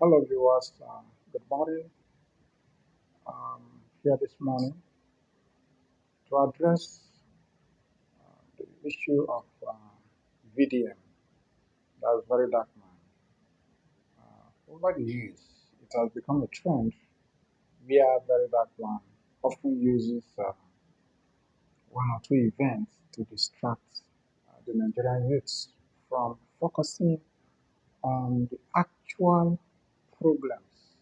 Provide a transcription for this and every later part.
Hello, viewers. Good morning. Here this morning to address the issue of VDM, that's very dark man. Over the years, it has become a trend where very dark man often uses one or two events to distract the Nigerian youths from focusing on the actual problems,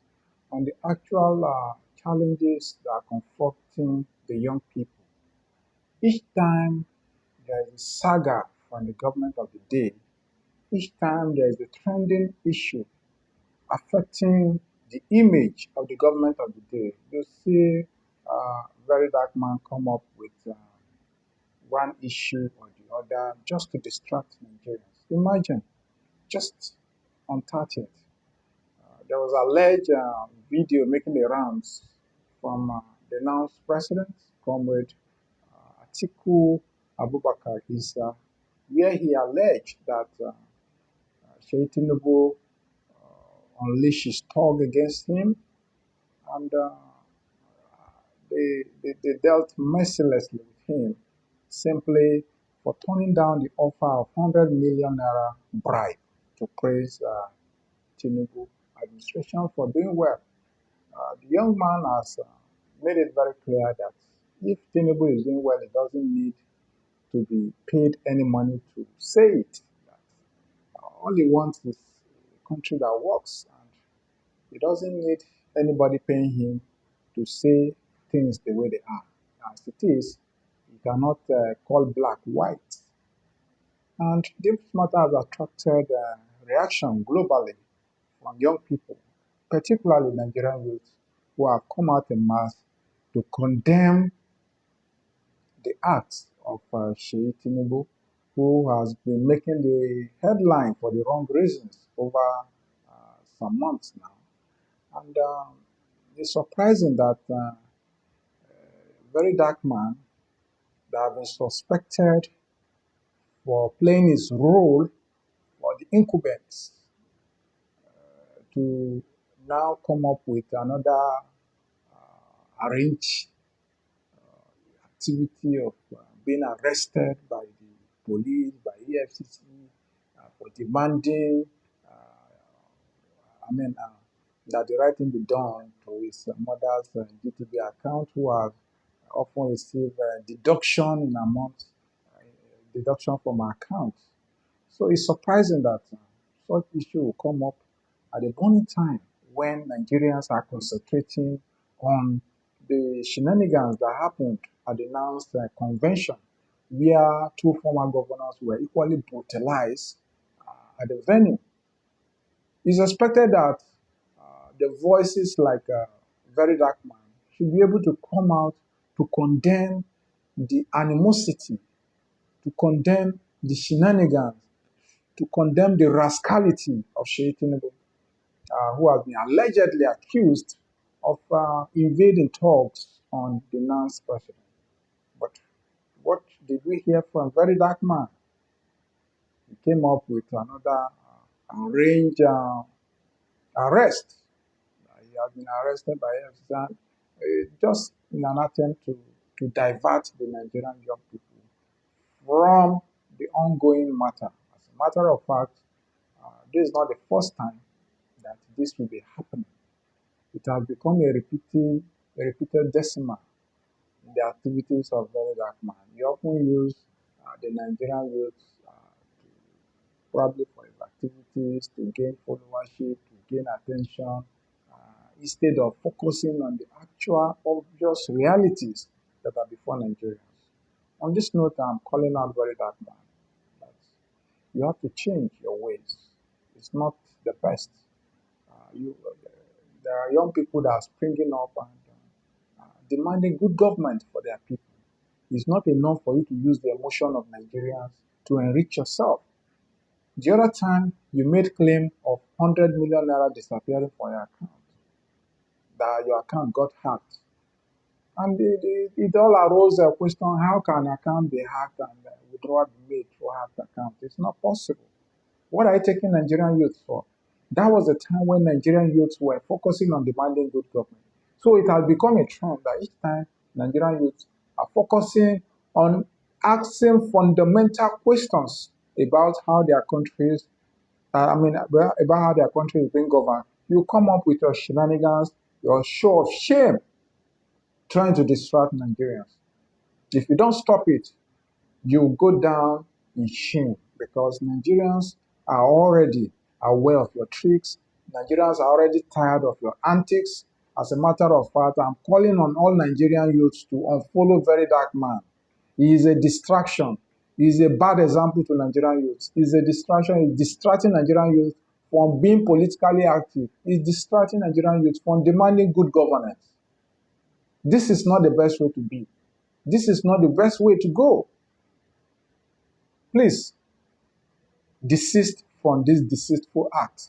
on the actual challenges that are confronting the young people. Each time there is a saga from the government of the day, each time there is a trending issue affecting the image of the government of the day, you see very dark man come up with one issue or the other just to distract Nigerians. Imagine, just on 30th, there was alleged video making the rounds from the now president, Comrade Atiku Abubakar Isa, where he alleged that Sheikh Tinubu unleashed his talk against him, and they dealt mercilessly with him simply for turning down the offer of 100 million naira bribe to praise Tinubu administration for doing well. The young man has made it very clear that if Tinubu is doing well, he doesn't need to be paid any money to say it. That all he wants is a country that works, and he doesn't need anybody paying him to say things the way they are. As it is, he cannot call black white. And this matter has attracted reaction globally from young people, particularly Nigerian youth, who have come out en masse to condemn the acts of Sheikh Tinubu, who has been making the headline for the wrong reasons over some months now. And it's surprising that very dark man that have been suspected for playing his role for the incumbents to now come up with another arranged activity of being arrested by the police, by EFCC, for demanding, that the right thing be done to his mother's GTB account, who have often received deduction in amount, deduction from her account. So it's surprising that such issue will come up at a point in time when Nigerians are concentrating on the shenanigans that happened at the announced convention, where two former governors were equally brutalized at the venue. It's expected that the voices like Very Dark Man should be able to come out to condemn the animosity, to condemn the shenanigans, to condemn the rascality of Sheikh Tinubu, who has been allegedly accused of invading talks on the announced president. But what did we hear from Very Dark Man? He came up with another arranged arrest. He has been arrested by FCC just in an attempt to divert the Nigerian young people from the ongoing matter. As a matter of fact, this is not the first time that this will be happening. It has become a repeated decimal in the activities of Very Dark Man. He often use the Nigerian youth probably for his activities to gain followership, to gain attention, instead of focusing on the actual obvious realities that are before Nigerians. On this note, I'm calling out Very Dark Man that you have to change your ways. It's not the best. There are young people that are springing up and demanding good government for their people. It's not enough for you to use the emotion of Nigerians to enrich yourself. The other time, you made claim of 100 million naira disappearing from your account, that your account got hacked. And it all arose a question, how can an account be hacked and withdrawal be made through hacked account? It's not possible. What are you taking Nigerian youth for? That was the time when Nigerian youths were focusing on demanding good government. So it has become a trend that each time Nigerian youths are focusing on asking fundamental questions about how their countries, about how their country is being governed. You come up with your shenanigans, your show of shame, trying to distract Nigerians. If you don't stop it, you go down in shame because Nigerians are already aware of your tricks. Nigerians are already tired of your antics. As a matter of fact, I'm calling on all Nigerian youths to unfollow Very Dark Man. He is a distraction. He is a bad example to Nigerian youths. He is a distraction. He is distracting Nigerian youth from being politically active. He is distracting Nigerian youth from demanding good governance. This is not the best way to be. This is not the best way to go. Please, desist from this deceitful act.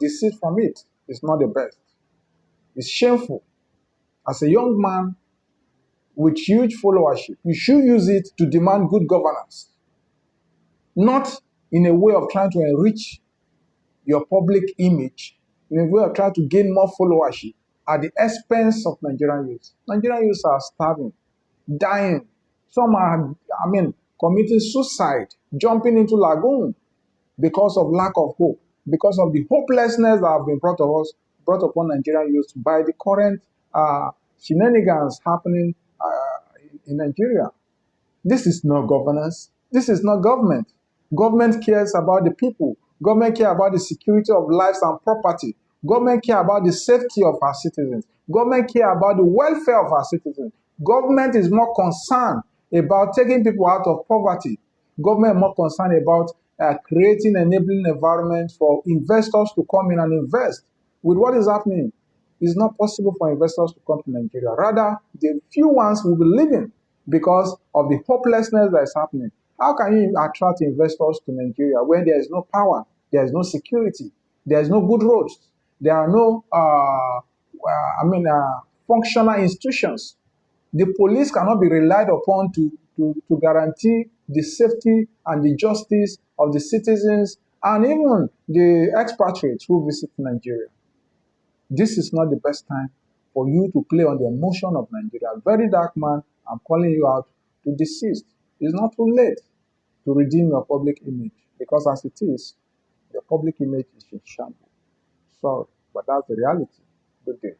Desist from it. It's not the best. It's shameful. As a young man with huge followership, you should use it to demand good governance, not in a way of trying to enrich your public image, in a way of trying to gain more followership at the expense of Nigerian youth. Nigerian youths are starving, dying. Some are, committing suicide, jumping into lagoon because of lack of hope, because of the hopelessness that have been brought upon Nigerian youth by the current shenanigans happening in Nigeria. This is not governance. This is not government. Government cares about the people. Government cares about the security of lives and property. Government cares about the safety of our citizens. Government cares about the welfare of our citizens. Government is more concerned about taking people out of poverty. Government is more concerned about creating enabling environment for investors to come in and invest. With what is happening, it's not possible for investors to come to Nigeria. Rather, the few ones will be leaving because of the hopelessness that is happening. How can you attract investors to Nigeria when there is no power, there is no security, there is no good roads, there are no functional institutions? The police cannot be relied upon to guarantee the safety and the justice of the citizens and even the expatriates who visit Nigeria. This is not the best time for you to play on the emotion of Nigeria. Very Dark Man, I'm calling you out to desist. It's not too late to redeem your public image because as it is, your public image is in shambles. Sorry, but that's the reality. Good day.